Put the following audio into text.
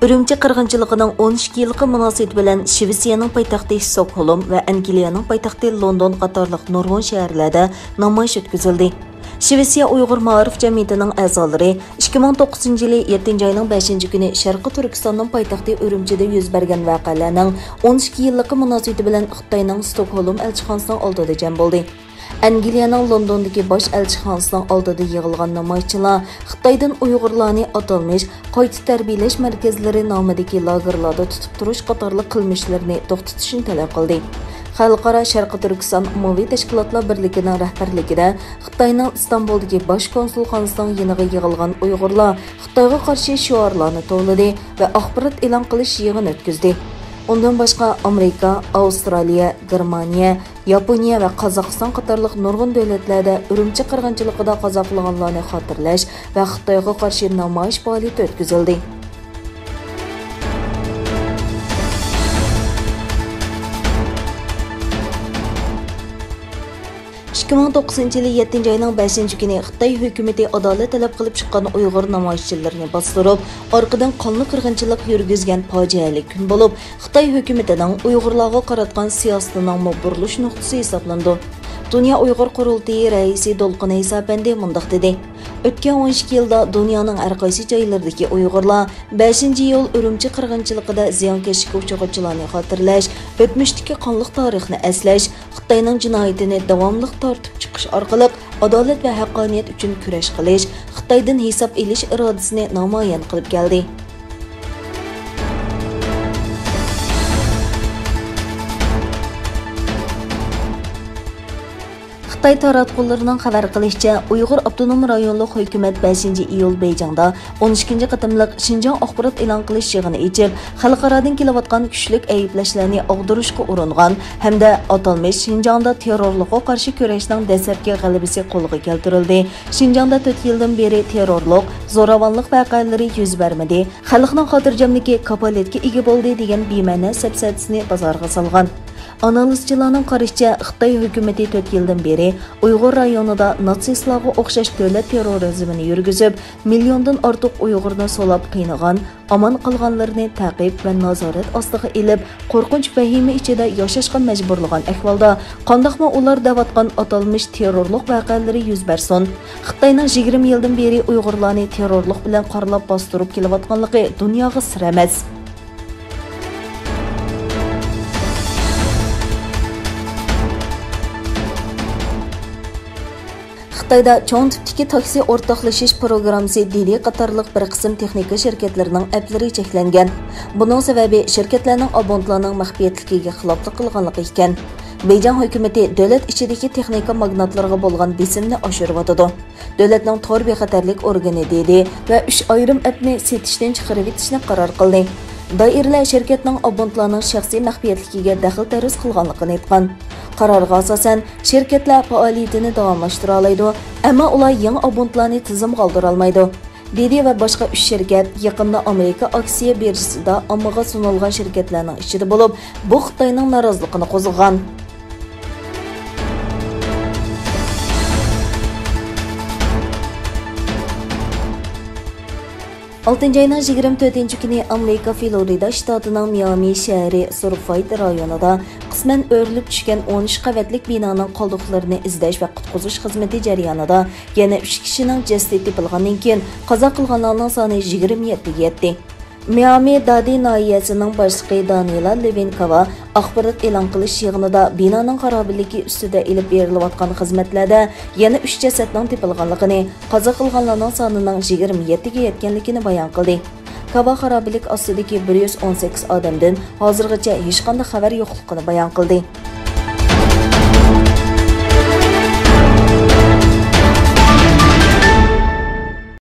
Ürümçi qirg'inchiligining 12 yillik munosabati bilan Shvetsiyaning poytaxti Stockholm va Angliyaning poytaxti London qatorliq nurg'un shaharlarda namoyish o'tkazildi. Shvetsiya Uyg'ur ma'rif jamiyatining a'zolari 2009 yili 7 oyning 5 kuni Sharqi Turkistonning poytaxti Urumchida yuz bergan voqealarning 12 yillik munosabati bilan Xitoyning Stockholm elchixonasining oldida jam bo'ldi. Angliyaning Londondagi bosh elchixonasining oldida yig'ilgan namoyishchilar Xitoydan Uyg'urlarni atalmish qayta tarbiyalash markazlari nomidagi lagerlarda tutib turish qatorli qilmishlarni to'xtatishni talab qildi. Xalqaro Sharqi Turkiston umumiy tashkilotlar birligining rahbarligida Xitoyning Istanbuldagi bosh konsulxonasining yig'iniga yig'ilgan Uyg'urlar Xitoyga qarshi shiorlarni to'ladi va axborot e'lon qilish yig'ini o'tkazdi. Ondan boshqa Amerika, Avstraliya, Germaniya, Yaponiya va Qozog'iston qatorliq nurg'un davlatlarda Urumchi qirg'inchiligida qazo qilganlarni xotirlash va Xitoyga qarshi namoyish faoliyati o'tkazildi. 2009 yili 7 oyning 5 kuni Xitoy hukumati adolat talab qilib chiqqan Uyg'ur namoyishchilarini bostirib, orqadan qonli qirg'inchilik yurgizgan fojiali kun bo'lib, Xitoy hukumatining Uyg'urlarga qaratgan siyosatining burilish nuqtasi hisoblandi. Dünya Uyg'ur qurultiyi raisi Dolqin Isapandi mundaq dedi. O'tgan 12 yilda dunyoning har qaysi joylaridagi Uyg'urlar 5-iyul Urumchi qirg'inchiligida ziyonkashlikka uchraganlarni xotirlash, o'tmishdagi qonli tarixni eslash, Xitoyning jinoyatini davomli tortib chiqish orqali adolat va haqqoniyat uchun kurash qilish, Xitoydan hisob olish irodasini namoyon qilib keldi. Xitoy taratqullarining xabar qilishicha, Uyg'ur avtonom rayonlik hukumat 5-iyul Beyjingda 12-chi qatimliq Xinjiang axborot e'lon qilish yig'ini ichib, xalqarodan kelayotgan kuchlik ayblashlarni og'dirishga uringan hamda atalmish Xinjiangda terrorlikqa qarshi kurashning dastlabki g'alabasi qo'lga keltirildi. Xinjiangda 4 yildan beri terrorlik, zo'ravonlik voqealari yuz bermadi. Xalqning xotirjamligi kapolatga ega bo'ldi degan bema'ni safsatasini bozorga solgan. Analizchilarning qarashicha, Xitoy hukumati 4 yildan beri Uyg'ur rayonida natsistlarga o'xshash davlat terrorizmini yurgizib, milliondan ortiq Uyg'urni so'lab qiynagan, aman qilganlarni ta'qib va nazorat ostiga ilib, qo'rqinch vahima ichida yashashga majburlagan ahvolda, qandoqmi ular davatgan atalmish terrorlik voqealari yuz bersin. Xitoyning 20 yildan beri Uyg'urlarni terrorlik bilan qoralab bostirib kelayotganligi dunyoga sir emas. Xitoyda cho'ng tipdagi taksi o'rtoqlashish programmasi Didi qatorliq bir qism texnika shirkatlarining applari cheklangan. Buning sababi shirkatlarning abonentlarning maxfiyatligiga xiloflik qilganligi ekan. Beyjing hukumati davlat ichidagi texnika magnatlarga bo'lgan besimni oshiryotdi. Davlatning tor bexatarlik organi Didi va 3 ayrim appni setishdan chiqarib etishni qaror qildi. Doiralar shirkatning abonentlarning shaxsiy maxfiyatligiga daxl-taruz qilganligini aytgan. Qarorga asosan shirkatlar faoliyatini davomlashtira oladi, ammo ular yangi abonentlarni tizim qoldira olmaydi. Didi va boshqa 3 shirkat yaqinda Amerika aksiya birjasida ommaga sunilgan shirkatlarning ichida bo'lib, bu Xitoyning noroziligini qo'zg'agan. Ayning 24 kuni Amerika Florida shtatining Miami shahri Surfside rayonida qisman o'rilib tushgan 13 qavatlik binoning qoldiqlarini izlash va qutqizish xizmati jarayonida yana 3 kishining jasadi topilgandan keyin qazo qilganlarning soni 27 ga yetdi. Miami Dade nahiyasining boshlig'i Daniela Levinkova axborot e'lon qilish yig'inida binoning xarobaligi ustida ilib berilayotgan xizmatlarda yana 3 jasadning topilganligini, qazo qilganlarning sonining 27 ga yetganligini bayon qildi. Kava xarobalik ostidagi 118 odamdan hozirgacha hech qanday xabar yo'qligini bayon qildi.